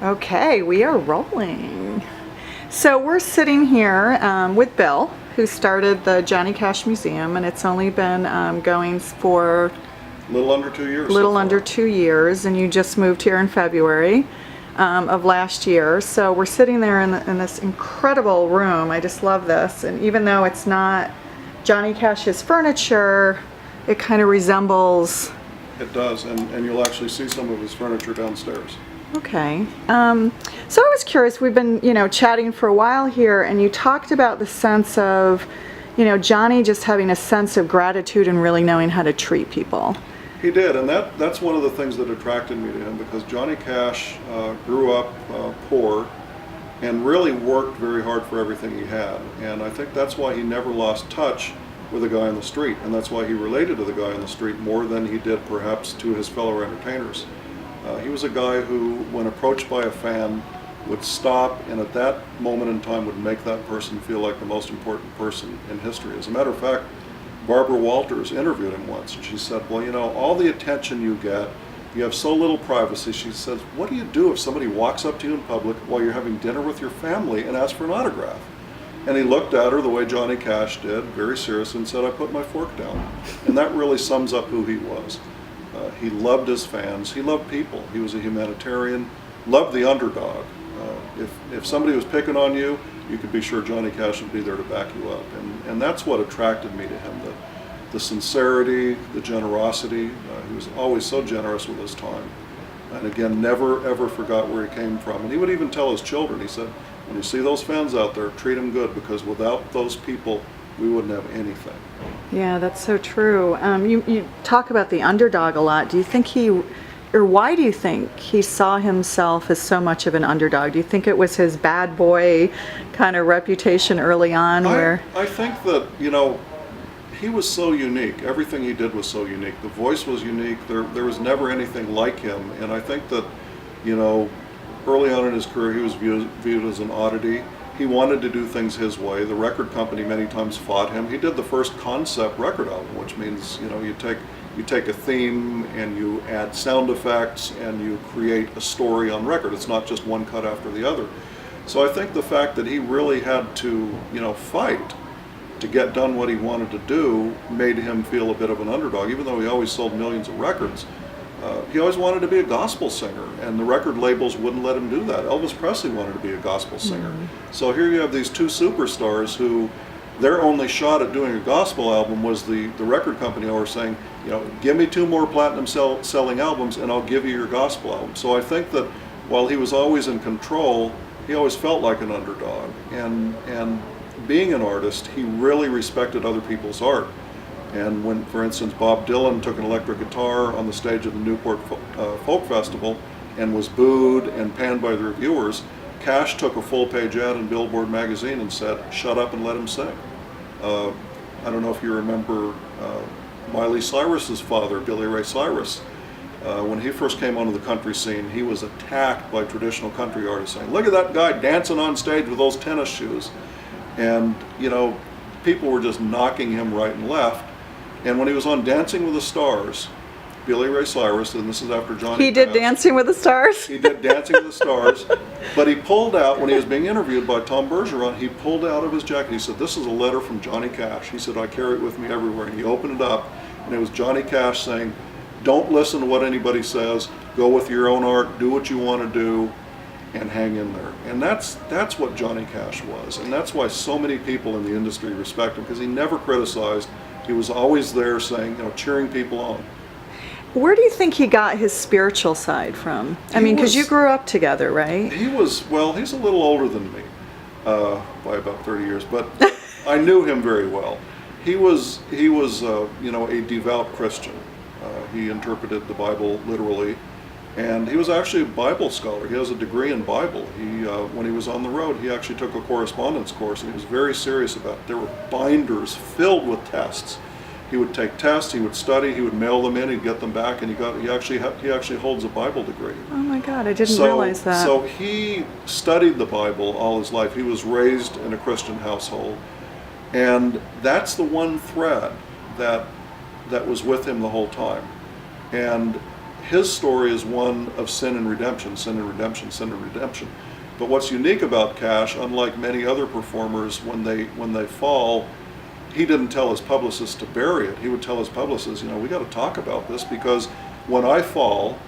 Okay, we are rolling. So we're sitting here with Bill, who started the Johnny Cash Museum, and it's only been going for a little under 2 years. Little under 2 years, and you just moved here in February of last year. So we're sitting there in this incredible room. I just love this, and even though it's not Johnny Cash's furniture, it kind of resembles. It does, and you'll actually see some of his furniture downstairs. Okay. So I was curious, we've been, chatting for a while here, and you talked about the sense of, Johnny just having a sense of gratitude and really knowing how to treat people. He did, and that's one of the things that attracted me to him, because Johnny Cash grew up poor and really worked very hard for everything he had. And I think that's why he never lost touch with the guy on the street, and that's why he related to the guy on the street more than he did perhaps to his fellow entertainers. He was a guy who, when approached by a fan, would stop and at that moment in time would make that person feel like the most important person in history. As a matter of fact, Barbara Walters interviewed him once, and she said, well, all the attention you get, you have so little privacy. She says, what do you do if somebody walks up to you in public while you're having dinner with your family and asks for an autograph? And he looked at her the way Johnny Cash did, very serious, and said, I put my fork down. And that really sums up who he was. He loved his fans. He loved people. He was a humanitarian, loved the underdog. If somebody was picking on you, you could be sure Johnny Cash would be there to back you up. And that's what attracted me to him, the sincerity, the generosity. He was always so generous with his time. And again, never ever forgot where he came from. And he would even tell his children, he said, when you see those fans out there, treat them good, because without those people, we wouldn't have anything. Yeah, that's so true. You talk about the underdog a lot. Do you think why do you think he saw himself as so much of an underdog? Do you think it was his bad boy kind of reputation early on? I think that, he was so unique. Everything he did was so unique. The voice was unique. There was never anything like him. And I think that, early on in his career, he was viewed as an oddity. He wanted to do things his way. The record company many times fought him. He did the first concept record album, which means, you take a theme and you add sound effects and you create a story on record. It's not just one cut after the other. So I think the fact that he really had to, fight to get done what he wanted to do made him feel a bit of an underdog, even though he always sold millions of records. He always wanted to be a gospel singer, and the record labels wouldn't let him do that. Elvis Presley wanted to be a gospel singer. Mm-hmm. So here you have these two superstars who, their only shot at doing a gospel album was the record company were saying, give me 2 more platinum selling albums and I'll give you your gospel album. So I think that while he was always in control, he always felt like an underdog. And being an artist, he really respected other people's art. And when, for instance, Bob Dylan took an electric guitar on the stage of the Newport Folk Festival and was booed and panned by the reviewers, Cash took a full-page ad in Billboard magazine and said, shut up and let him sing. I don't know if you remember Miley Cyrus's father, Billy Ray Cyrus. When he first came onto the country scene, he was attacked by traditional country artists saying, look at that guy dancing on stage with those tennis shoes. And, people were just knocking him right and left. And when he was on Dancing with the Stars, Billy Ray Cyrus, and this is after Johnny He did Dancing with the Stars? He did Dancing with the Stars, but he pulled out, when he was being interviewed by Tom Bergeron, he pulled out of his jacket, he said, this is a letter from Johnny Cash. He said, I carry it with me everywhere. And he opened it up, and it was Johnny Cash saying, don't listen to what anybody says, go with your own art, do what you want to do, and hang in there. And that's what Johnny Cash was, and that's why so many people in the industry respect him, because he never criticized. He was always there saying, cheering people on. Where do you think he got his spiritual side from? Because you grew up together, right? He's a little older than me by about 30 years, but I knew him very well. He was a devout Christian. He interpreted the Bible literally, and he was actually a Bible scholar. He has a degree in Bible. When he was on the road, he actually took a correspondence course, and he was very serious about it. There were binders filled with tests. He would take tests, he would study, he would mail them in, he'd get them back, and he actually holds a Bible degree. Oh my God, I didn't realize that. So he studied the Bible all his life. He was raised in a Christian household, and that's the one thread that was with him the whole time. And his story is one of sin and redemption, sin and redemption, sin and redemption. But what's unique about Cash, unlike many other performers, when they fall, he didn't tell his publicist to bury it. He would tell his publicist, we got to talk about this, because when I fall,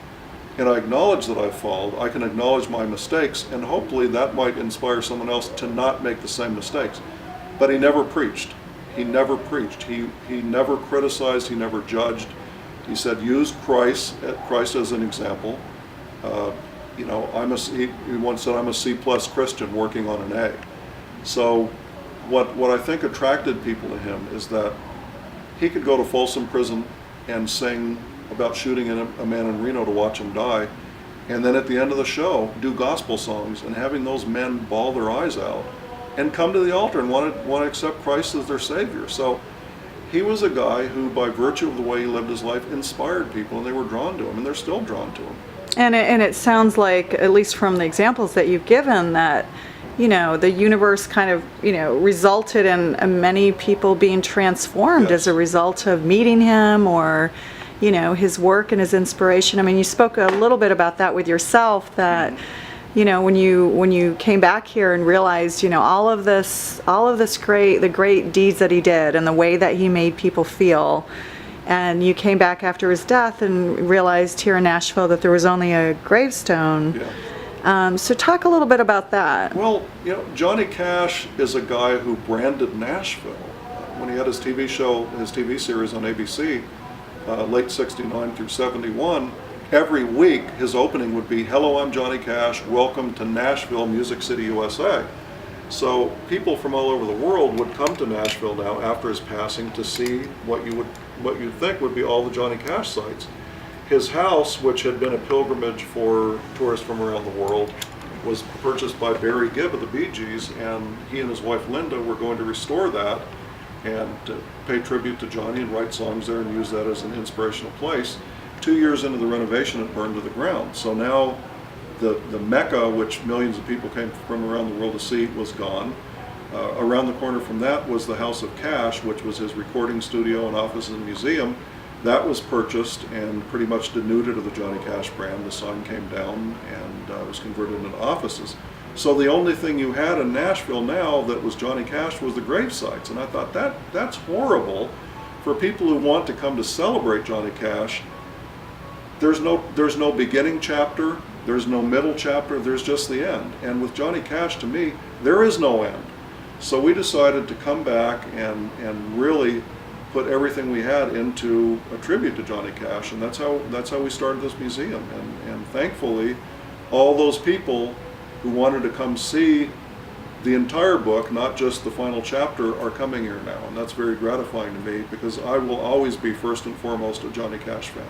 and I acknowledge that I've fallen, I can acknowledge my mistakes, and hopefully that might inspire someone else to not make the same mistakes. But he never preached. He never preached. He never criticized. He never judged. He said, use Christ as an example. He once said, I'm a C+ Christian working on an A. So what I think attracted people to him is that he could go to Folsom Prison and sing about shooting a man in Reno to watch him die, and then at the end of the show do gospel songs and having those men bawl their eyes out and come to the altar and want to accept Christ as their Savior. So he was a guy who, by virtue of the way he lived his life, inspired people, and they were drawn to him, and they're still drawn to him. And it sounds like, at least from the examples that you've given, that the universe kind of resulted in many people being transformed as a result of meeting him, or his work and his inspiration. I mean, you spoke a little bit about that with yourself, that when you came back here and realized all of this the great deeds that he did and the way that he made people feel, and you came back after his death and realized here in Nashville that there was only a gravestone. So talk a little bit about that. Well, Johnny Cash is a guy who branded Nashville. When he had his TV show, his TV series on ABC, late 69 through 71, every week his opening would be, hello, I'm Johnny Cash, welcome to Nashville, Music City, USA. So people from all over the world would come to Nashville now after his passing to see what you'd think would be all the Johnny Cash sites. His house, which had been a pilgrimage for tourists from around the world, was purchased by Barry Gibb of the Bee Gees, and he and his wife Linda were going to restore that and pay tribute to Johnny and write songs there and use that as an inspirational place. 2 years into the renovation, it burned to the ground. So now the Mecca, which millions of people came from around the world to see, was gone. Around the corner from that was the House of Cash, which was his recording studio and office and museum. That was purchased and pretty much denuded of the Johnny Cash brand. The sign came down and was converted into offices. So the only thing you had in Nashville now that was Johnny Cash was the grave sites. And I thought that's horrible for people who want to come to celebrate Johnny Cash. There's no beginning chapter, there's no middle chapter, there's just the end. And with Johnny Cash, to me, there is no end. So we decided to come back and really put everything we had into a tribute to Johnny Cash, and that's how we started this museum. And thankfully, all those people who wanted to come see the entire book, not just the final chapter, are coming here now, and that's very gratifying to me, because I will always be first and foremost a Johnny Cash fan.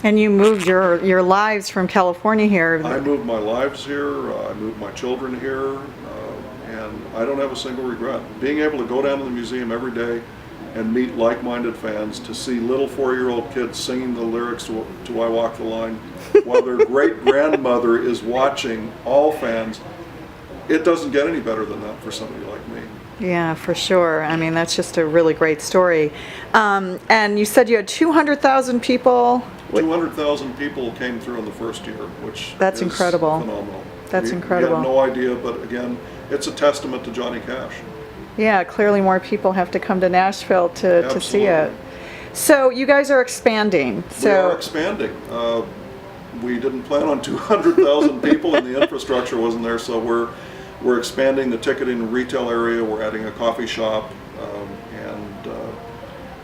And you moved your lives from California here. I moved my lives here, I moved my children here, and I don't have a single regret. Being able to go down to the museum every day and meet like-minded fans, to see little 4-year-old kids singing the lyrics to I Walk the Line while their great-grandmother is watching, all fans, it doesn't get any better than that for somebody like me. Yeah, for sure. I mean, that's just a really great story. And you said you had 200,000 people. 200,000 people came through in the first year, which that's is incredible. Phenomenal. That's incredible. We had no idea, but again, it's a testament to Johnny Cash. Yeah, clearly more people have to come to Nashville to see it. So you guys are expanding. We are expanding. We didn't plan on 200,000 people, and the infrastructure wasn't there, so we're expanding the ticketing and retail area. We're adding a coffee shop, and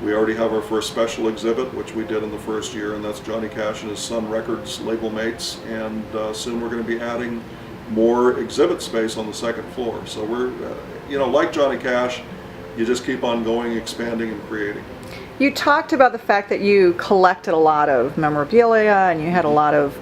we already have our first special exhibit, which we did in the first year, and that's Johnny Cash and his Sun Records label mates, and soon we're going to be adding more exhibit space on the second floor. So we're, like Johnny Cash, you just keep on going, expanding, and creating. You talked about the fact that you collected a lot of memorabilia and you had a lot of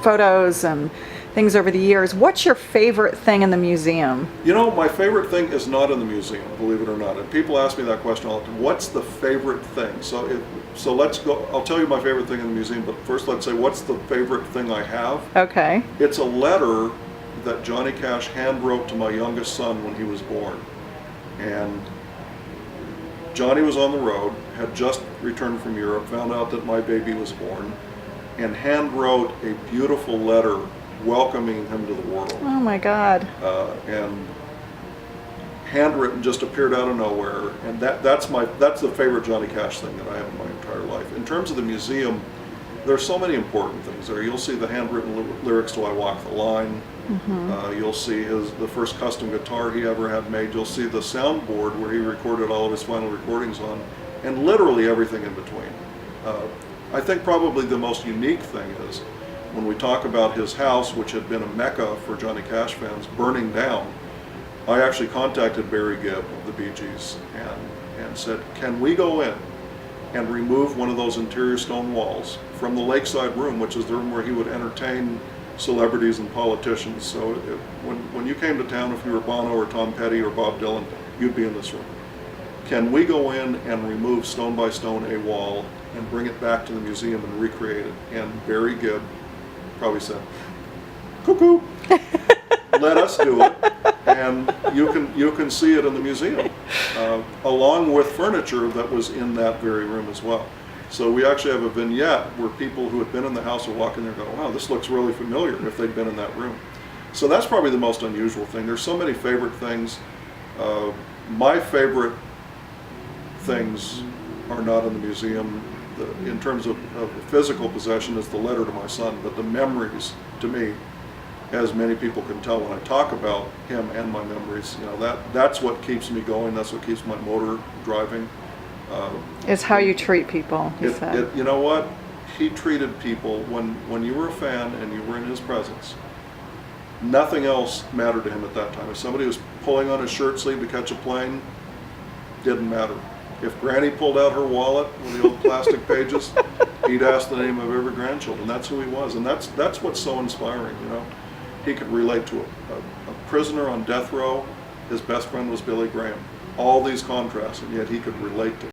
photos and things over the years. What's your favorite thing in the museum? My favorite thing is not in the museum, believe it or not. And people ask me that question all the time. What's the favorite thing? So let's go. I'll tell you my favorite thing in the museum, but first let's say what's the favorite thing I have. Okay. It's a letter that Johnny Cash hand wrote to my youngest son when he was born. And Johnny was on the road, had just returned from Europe, found out that my baby was born, and hand wrote a beautiful letter welcoming him to the world. Oh my God. And handwritten, just appeared out of nowhere. And that's the favorite Johnny Cash thing that I have in my entire life. In terms of the museum, there's so many important things there. You'll see the handwritten lyrics to I Walk the Line. You'll see the first custom guitar he ever had made. You'll see the soundboard where he recorded all of his final recordings on, and literally everything in between. I think probably the most unique thing is when we talk about his house, which had been a mecca for Johnny Cash fans, burning down. I actually contacted Barry Gibb of the Bee Gees and said, can we go in and remove one of those interior stone walls from the lakeside room, which is the room where he would entertain celebrities and politicians. So when you came to town, if you were Bono or Tom Petty or Bob Dylan, you'd be in this room. Can we go in and remove stone by stone a wall and bring it back to the museum and recreate it? And Barry Gibb probably said, cuckoo, let us do it. And you can see it in the museum, along with furniture that was in that very room as well. So we actually have a vignette where people who had been in the house will walk in there and go, wow, this looks really familiar, if they'd been in that room. So that's probably the most unusual thing. There's so many favorite things. My favorite things are not in the museum. In terms of physical possession is the letter to my son, but the memories to me, as many people can tell when I talk about him and my memories, that's what keeps me going. That's what keeps my motor driving. It's how you treat people, he said. You know what? He treated people, when you were a fan and you were in his presence, nothing else mattered to him at that time. If somebody was pulling on his shirt sleeve to catch a plane, didn't matter. If Granny pulled out her wallet with the old plastic pages, he'd ask the name of every grandchild, and that's who he was. And that's what's so inspiring, He could relate to a prisoner on death row. His best friend was Billy Graham. All these contrasts, and yet he could relate to